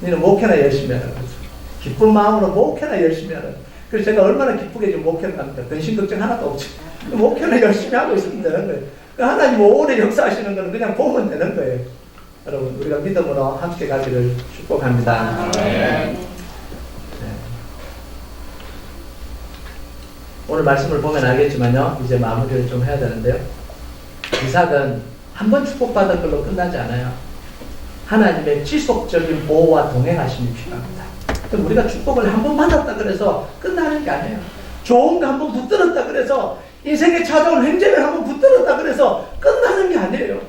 S1: 너는 목회나 열심히 하라. 기쁜 마음으로 목회나 열심히 하라. 그래서 제가 얼마나 기쁘게 지금 목회를 합니까? 근심 걱정 하나도 없죠. 목회나 열심히 하고 있으면 되는 거예요. 하나님 오래 역사하시는 거는 그냥 보면 되는 거예요. 여러분 우리가 믿음으로 함께 가기를 축복합니다. 네. 오늘 말씀을 보면 알겠지만요. 이제 마무리를 좀 해야 되는데요. 이삭은 한 번 축복받은 걸로 끝나지 않아요. 하나님의 지속적인 보호와 동행하심이 필요합니다. 그럼 우리가 축복을 한 번 받았다 그래서 끝나는 게 아니에요. 좋은 거 한 번 붙들었다 그래서 인생에 찾아온 횡재를 한 번 붙들었다 그래서 끝나는 게 아니에요.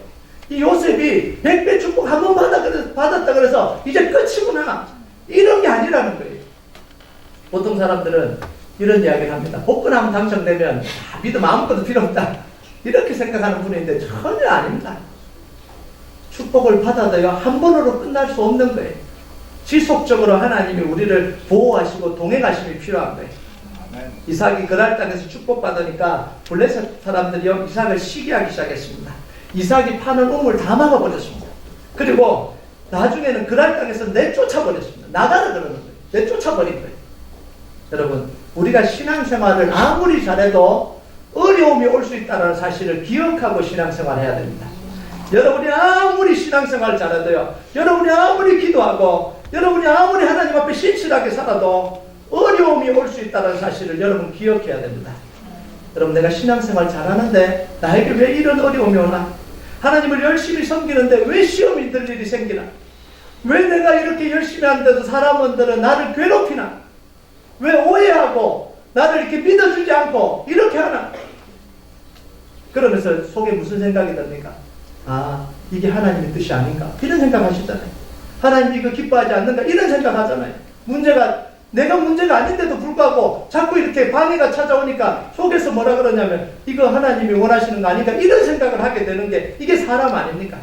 S1: 이 요셉이 100배 축복 한 번 받았다 그래서 이제 끝이구나. 이런 게 아니라는 거예요. 보통 사람들은 이런 이야기를 합니다. 복권 한번 당첨되면 믿음 아무것도 필요 없다. 이렇게 생각하는 분인데 전혀 아닙니다. 축복을 받아도요 한 번으로 끝날 수 없는 거예요. 지속적으로 하나님이 우리를 보호하시고 동행하심이 필요한 거예요. 이삭이 그랄 땅에서 축복받으니까 블레셋 사람들이요 이삭을 시기하기 시작했습니다. 이삭이 파는 우물 다 막아버렸습니다. 그리고 나중에는 그랄 땅에서 내쫓아버렸습니다. 나가라 그러는 거예요. 내쫓아버린 거예요. 여러분, 우리가 신앙생활을 아무리 잘해도 어려움이 올 수 있다는 사실을 기억하고 신앙생활을 해야 됩니다. 여러분이 아무리 신앙생활을 잘해도요, 여러분이 아무리 기도하고, 여러분이 아무리 하나님 앞에 신실하게 살아도 어려움이 올 수 있다는 사실을 여러분 기억해야 됩니다. 여러분, 내가 신앙생활 잘하는데 나에게 왜 이런 어려움이 오나? 하나님을 열심히 섬기는데 왜 시험이 들 일이 생기나? 왜 내가 이렇게 열심히 하는데도 사람들은 나를 괴롭히나? 왜 오해하고 나를 이렇게 믿어주지 않고 이렇게 하나? 그러면서 속에 무슨 생각이 듭니까? 아, 이게 하나님의 뜻이 아닌가? 이런 생각 하시잖아요. 하나님 이거 기뻐하지 않는가? 이런 생각 하잖아요. 내가 문제가 아닌데도 불구하고 자꾸 이렇게 방해가 찾아오니까 속에서 뭐라 그러냐면 이거 하나님이 원하시는 거 아닌가? 이런 생각을 하게 되는 게 이게 사람 아닙니까?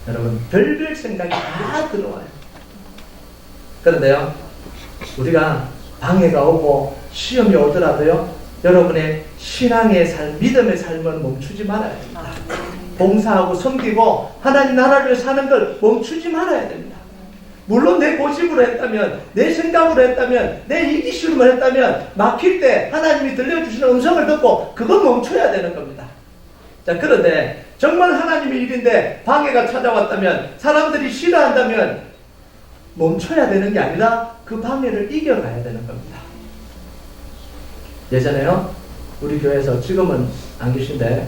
S1: 여러분, 별별 생각이 다 들어와요. 그런데요, 우리가 방해가 오고 시험이 오더라도요, 여러분의 신앙의 삶, 믿음의 삶은 멈추지 말아야 됩니다. 봉사하고 섬기고 하나님 나라를 사는 걸 멈추지 말아야 됩니다. 물론 내 고집으로 했다면, 내 생각으로 했다면, 내 이기심으로 했다면 막힐 때 하나님이 들려주시는 음성을 듣고 그건 멈춰야 되는 겁니다. 자, 그런데 정말 하나님의 일인데 방해가 찾아왔다면, 사람들이 싫어한다면 멈춰야 되는 게 아니라 그 방해를 이겨가야 되는 겁니다. 예전에요, 우리 교회에서, 지금은 안 계신데,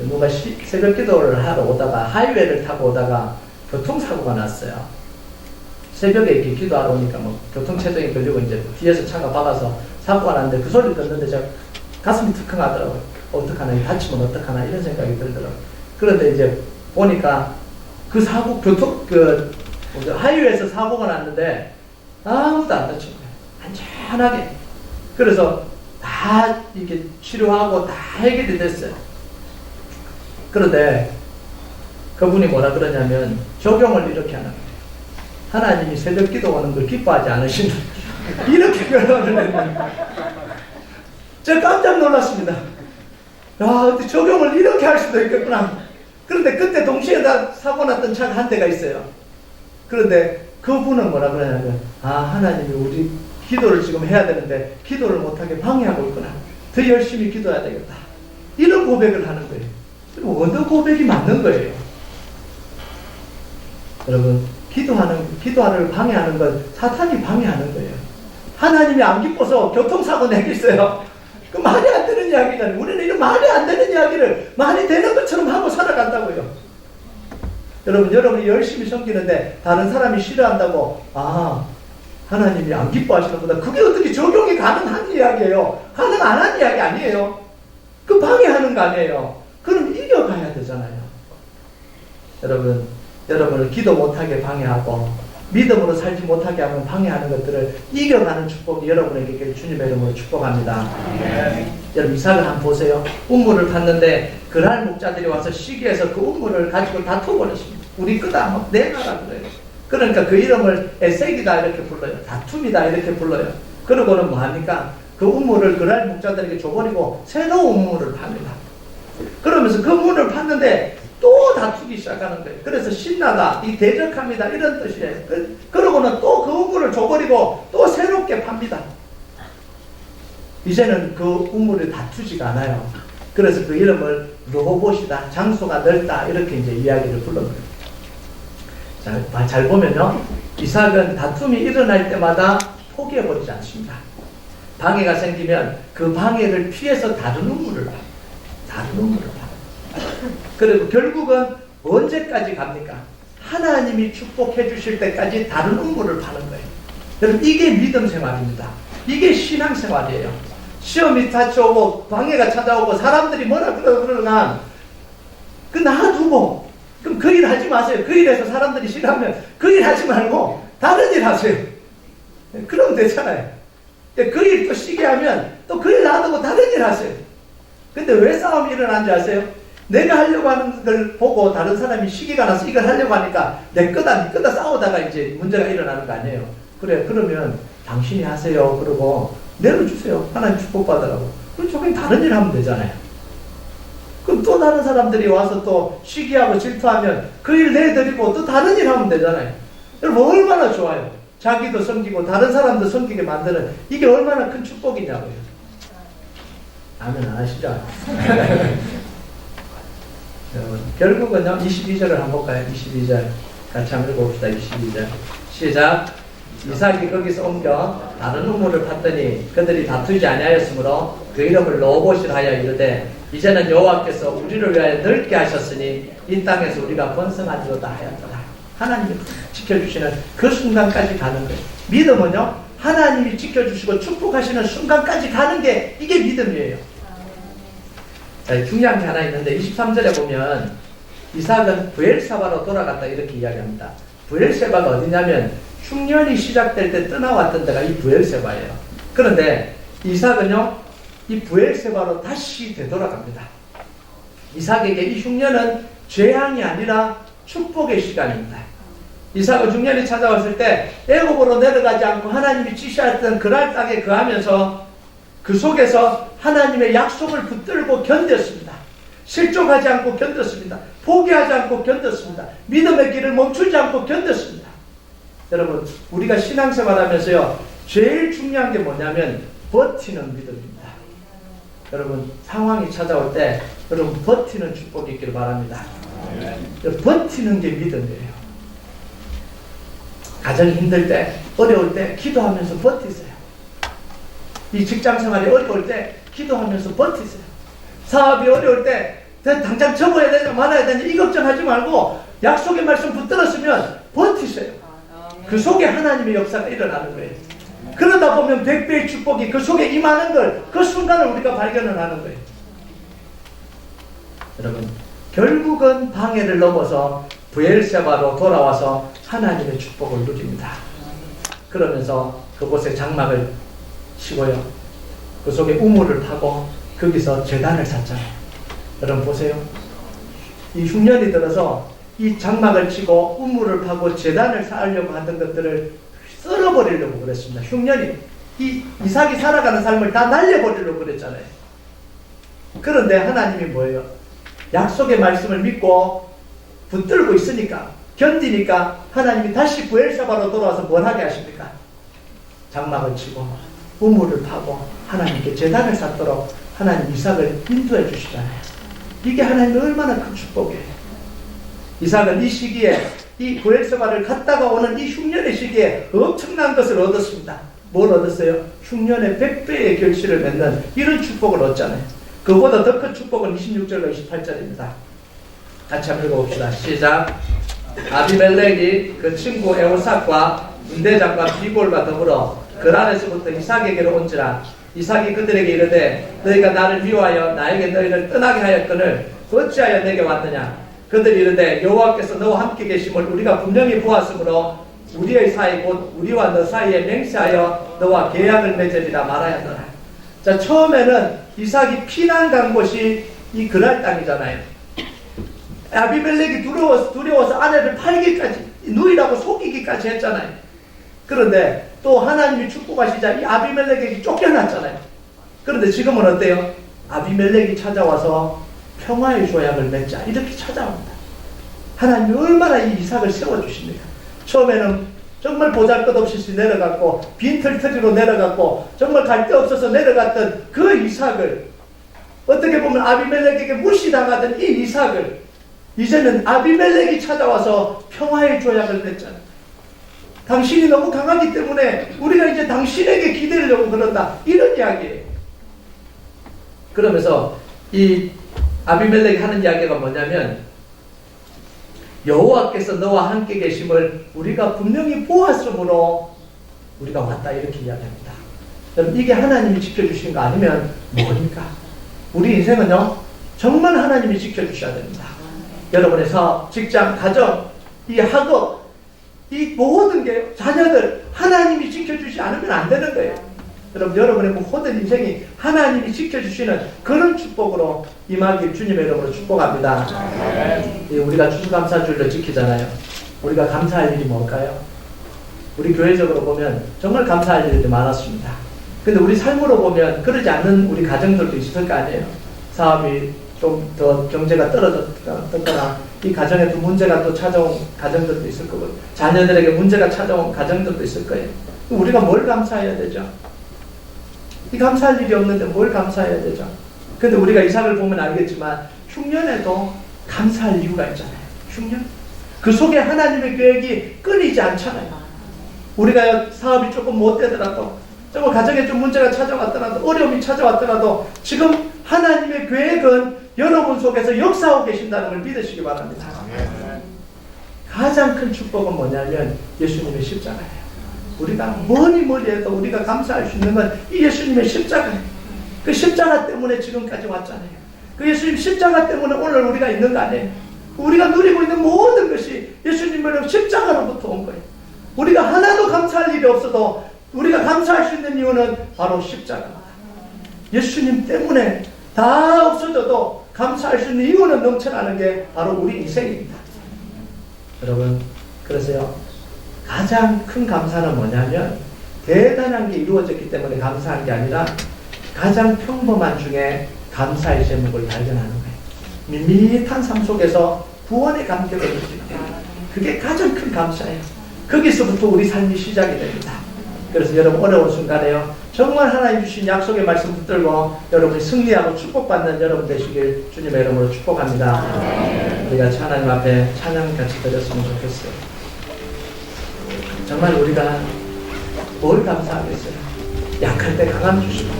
S1: 누가 새벽 기도를 하러 오다가 하이웨이를 타고 오다가 교통사고가 났어요. 새벽에 이렇게 기도하러 오니까 뭐 교통체증이 걸리고 이제 뒤에서 차가 박아서 사고가 났는데 그 소리 듣는데 제가 가슴이 툭하더라고요. 어떡하나, 다치면 어떡하나 이런 생각이 들더라고요. 그런데 이제 보니까 그 사고, 하이웨이에서 사고가 났는데 아무도 안 다친 거예요. 안전하게. 그래서 다 이렇게 치료하고 다 해결이 됐어요. 그런데 그분이 뭐라 그러냐면 적용을 이렇게 하는 거예요. 하나님이 새벽 기도 오는 걸 기뻐하지 않으신다. 이렇게 결론을 했는데 제가 깜짝 놀랐습니다. 야, 적용을 이렇게 할 수도 있겠구나. 그런데 그때 동시에 다 사고 났던 차가 한 대가 있어요. 그런데 그분은 뭐라 그러냐면, 아, 하나님이 우리 기도를 지금 해야 되는데 기도를 못하게 방해하고 있구나. 더 열심히 기도해야 되겠다. 이런 고백을 하는 거예요. 어느 고백이 맞는 거예요? 여러분, 기도하는 방해하는 건 사탄이 방해하는 거예요. 하나님이 안 기뻐서 교통사고 내겠어요. 그 말이 안 되는 이야기잖아요. 우리는 이런 말이 안 되는 이야기를 말이 되는 것처럼 하고 살아간다고요. 여러분이 열심히 섬기는데 다른 사람이 싫어한다고, 아, 하나님이 안 기뻐하시는구나. 그게 어떻게 적용이 가능한 이야기예요? 가능 안 한 이야기 아니에요. 그 방해하는 거 아니에요. 그럼 이겨가야 되잖아요. 여러분을 기도 못하게 방해하고 믿음으로 살지 못하게 하면 방해하는 것들을 이겨가는 축복이 여러분에게 있기를 주님의 이름으로 축복합니다. 여러분, 이삭을 한번 보세요. 우물을 팠는데 그랄 목자들이 와서 시기해서 그 우물을 가지고 다퉈버렸습니다. 우리 거다, 막 내놔라 그래요. 그러니까 그 이름을 에색이다 이렇게 불러요. 다툼이다 이렇게 불러요. 그러고는 뭐합니까? 그 우물을 그랄 목자들에게 줘버리고 새로운 우물을 팝니다. 그러면서 그 우물을 팠는데 또 다투기 시작하는 거예요. 그래서 신나다, 이 대적합니다, 이런 뜻이에요. 그러고는 또 그 우물을 줘버리고 또 새롭게 팝니다. 이제는 그 우물을 다투지가 않아요. 그래서 그 이름을 르호봇이다, 장소가 넓다, 이렇게 이제 이야기를 불러요. 잘 보면요, 이삭은 다툼이 일어날 때마다 포기해버리지 않습니다. 방해가 생기면 그 방해를 피해서 다른 우물을 팝니다. 다른 우물을 팝니다. 그리고 결국은 언제까지 갑니까? 하나님이 축복해 주실 때까지 다른 우물을 파는 거예요. 여러분, 이게 믿음 생활입니다. 이게 신앙 생활이에요. 시험이 닥쳐오고 방해가 찾아오고 사람들이 뭐라 그러나 그 놔두고, 그럼 그 일 하지 마세요. 그 일에서 사람들이 싫어하면 그 일 하지 말고 다른 일 하세요. 그러면 되잖아요. 그 일 또 쉬게 하면 또 그 일 놔두고 다른 일 하세요. 근데 왜 싸움이 일어난지 아세요? 내가 하려고 하는 걸 보고 다른 사람이 시기가 나서 이걸 하려고 하니까 내 거다, 네 거다 싸우다가 이제 문제가 일어나는 거 아니에요. 그래, 그러면 당신이 하세요. 그러고 내려주세요. 하나님 축복받으라고. 그럼 저기 다른 일 하면 되잖아요. 그럼 또 다른 사람들이 와서 또 시기하고 질투하면 그 일 내드리고 또 다른 일 하면 되잖아요. 여러분 얼마나 좋아요. 자기도 섬기고 다른 사람도 섬기게 만드는 이게 얼마나 큰 축복이냐고요. 아멘 안 하시죠? 여러분 결국은요 22절을 한번 볼까요? 22절 같이 한번 읽어봅시다. 22절 시작. 이삭이 거기서 옮겨 다른 우물을 팠더니 그들이 다투지 아니하였으므로 그 이름을 르호봇이라 하여 이르되 이제는 여호와께서 우리를 위하여 넓게 하셨으니 이 땅에서 우리가 번성하리로다 하였더라. 하나님이 지켜주시는 그 순간까지 가는 거예요. 믿음은요 하나님이 지켜주시고 축복하시는 순간까지 가는 게 이게 믿음이에요. 자, 중요한 게 하나 있는데 23절에 보면 이삭은 브엘사바로 돌아갔다 이렇게 이야기합니다. 브엘세바가 어디냐면 흉년이 시작될 때 떠나왔던 데가 이 브엘세바예요. 그런데 이삭은요 이 브엘세바로 다시 되돌아갑니다. 이삭에게 이 흉년은 재앙이 아니라 축복의 시간입니다. 이삭은 흉년이 찾아왔을 때 애굽으로 내려가지 않고 하나님이 지시하였던 그랄 땅에 거하면서 그 속에서 하나님의 약속을 붙들고 견뎠습니다. 실족하지 않고 견뎠습니다. 포기하지 않고 견뎠습니다. 믿음의 길을 멈추지 않고 견뎠습니다. 여러분 우리가 신앙생활하면서요 제일 중요한 게 뭐냐면 버티는 믿음입니다. 여러분 상황이 찾아올 때 여러분 버티는 축복이 있기를 바랍니다. 버티는 게 믿음이에요. 가정이 힘들 때 어려울 때 기도하면서 버티세요. 이 직장생활이 어려울 때 기도하면서 버티세요. 사업이 어려울 때 당장 접어야 되냐 말아야 되냐 이 걱정하지 말고 약속의 말씀 붙들었으면 버티세요. 그 속에 하나님의 역사가 일어나는 거예요. 그러다 보면 100배의 축복이 그 속에 임하는 걸 그 순간을 우리가 발견을 하는 거예요. 여러분 결국은 방해를 넘어서 브엘세바로 돌아와서 하나님의 축복을 누립니다. 그러면서 그곳에 장막을 치고요 그 속에 우물을 파고 거기서 제단을 샀잖아요. 여러분 보세요. 이 흉년이 들어서 이 장막을 치고 우물을 파고 제단을 쌓으려고 하던 것들을 썰어버리려고 그랬습니다. 흉년이 이 이삭이 살아가는 삶을 다 날려버리려고 그랬잖아요. 그런데 하나님이 뭐예요? 약속의 말씀을 믿고 붙들고 있으니까 견디니까 하나님이 다시 브엘사바로 돌아와서 뭘 하게 하십니까? 장막을 치고 우물을 파고 하나님께 제단을 쌓도록 하나님 이삭을 인도해 주시잖아요. 이게 하나님의 얼마나 큰 축복이에요. 이삭은 이 시기에 이 브엘세바를 갔다가 오는 이 흉년의 시기에 엄청난 것을 얻었습니다. 뭘 얻었어요? 흉년의 100배의 결실을 맺는 이런 축복을 얻잖아요. 그보다 더 큰 축복은 26절과 28절입니다. 같이 한번 읽어봅시다. 시작. 아비멜렉이 그 친구 에오삭과 군대장과 비골과 더불어 그란에서부터 이삭에게로 온지라. 이삭이 그들에게 이르되 너희가 나를 미워하여 나에게 너희를 떠나게 하였거늘 어찌하여 내게 왔느냐. 그들이 이르되 여호와께서 너와 함께 계심을 우리가 분명히 보았으므로 우리의 사이 곧 우리와 너 사이에 맹세하여 너와 계약을 맺으리라 말하였더라. 자, 처음에는 이삭이 피난 간 곳이 이 그랄 땅이잖아요. 아비멜렉이 두려워서 아내를 팔기까지 누이라고 속이기까지 했잖아요. 그런데 또 하나님이 축복하시자 이 아비멜렉에게 쫓겨났잖아요. 그런데 지금은 어때요? 아비멜렉이 찾아와서 평화의 조약을 맺자 이렇게 찾아옵니다. 하나님이 얼마나 이 이삭을 세워주십니까? 처음에는 정말 보잘것없이 내려갔고 빈털터리로 내려갔고 정말 갈 데 없어서 내려갔던 그 이삭을 어떻게 보면 아비멜렉에게 무시당하던 이 이삭을 이제는 아비멜렉이 찾아와서 평화의 조약을 맺잖아요. 당신이 너무 강하기 때문에 우리가 이제 당신에게 기대려고 그런다 이런 이야기예요. 그러면서 이 아비멜렉이 하는 이야기가 뭐냐면 여호와께서 너와 함께 계심을 우리가 분명히 보았으므로 우리가 왔다 이렇게 이야기합니다. 여러분 이게 하나님이 지켜주신 거 아니면 뭡니까? 우리 인생은요 정말 하나님이 지켜주셔야 됩니다. 여러분의 사업, 직장, 가정, 이 학업, 이 모든 게 자녀들 하나님이 지켜주지 않으면 안 되는 거예요. 여러분의 모든 인생이 하나님이 지켜주시는 그런 축복으로 임하길 주님의 이름으로 축복합니다. 우리가 추수감사주일을 지키잖아요. 우리가 감사할 일이 뭘까요? 우리 교회적으로 보면 정말 감사할 일이 많았습니다. 근데 우리 삶으로 보면 그러지 않는 우리 가정들도 있을 거 아니에요. 사업이 좀 더 경제가 떨어졌거나 이 가정에 또 문제가 또 찾아온 가정들도 있을 거고, 자녀들에게 문제가 찾아온 가정들도 있을 거예요. 우리가 뭘 감사해야 되죠? 이 감사할 일이 없는데 뭘 감사해야 되죠? 근데 우리가 이삭을 보면 알겠지만 흉년에도 감사할 이유가 있잖아요. 흉년? 그 속에 하나님의 계획이 끊이지 않잖아요. 우리가 사업이 조금 못 되더라도, 조금 가정에 좀 문제가 찾아왔더라도, 어려움이 찾아왔더라도 지금 하나님의 계획은 여러분 속에서 역사하고 계신다는 걸 믿으시기 바랍니다. 가장 큰 축복은 뭐냐면 예수님의 십자가예요. 우리가 뭐니 해도 우리가 감사할 수 있는 건 이 예수님의 십자가예요. 그 십자가 때문에 지금까지 왔잖아요. 그 예수님 십자가 때문에 오늘 우리가 있는 거 아니에요. 우리가 누리고 있는 모든 것이 예수님의 십자가로부터 온 거예요. 우리가 하나도 감사할 일이 없어도 우리가 감사할 수 있는 이유는 바로 십자가입니다. 예수님 때문에 다 없어져도 감사할 수 있는 이유는 넘쳐나는 게 바로 우리 인생입니다. 여러분, 그래서요, 가장 큰 감사는 뭐냐면 대단한 게 이루어졌기 때문에 감사한 게 아니라 가장 평범한 중에 감사의 제목을 발견하는 거예요. 밋밋한 삶 속에서 구원의 감격을 느낄 때 그게 가장 큰 감사예요. 거기서부터 우리 삶이 시작이 됩니다. 그래서 여러분, 어려운 순간에요, 정말 하나님 주신 약속의 말씀 붙들고 여러분이 승리하고 축복받는 여러분 되시길 주님의 이름으로 축복합니다. 우리가 하나님 앞에 찬양 같이 드렸으면 좋겠어요. 정말 우리가 뭘 감사하겠어요? 약할 때 강함 주시고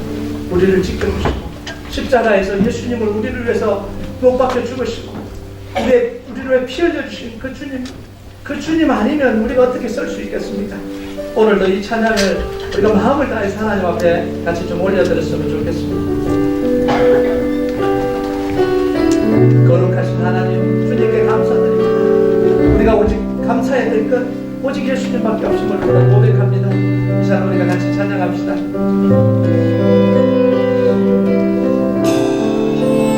S1: 우리를 지켜주시고 십자가에서 예수님을 우리를 위해서 못 박혀 죽으시고 우리를 위해 피 흘려 주신 그 주님 아니면 우리가 어떻게 설 수 있겠습니까? 오늘도 이 찬양을 우리가 마음을 다해서 하나님 앞에 같이 좀 올려드렸으면 좋겠습니다. 거룩하신 하나님, 주님께 감사드립니다. 우리가 오직 감사해야 될 것 오직 예수님밖에 없음을 고백합니다. 이 시간 우리가 같이 찬양합시다.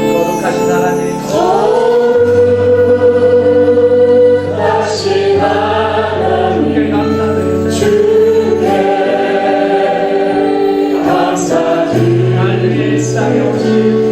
S1: 거룩하신 하나님,
S2: 거룩하신 하나님,
S1: 주께 감사드립니다.
S2: 주께 감사드립니다.
S1: 나를 일상에 오신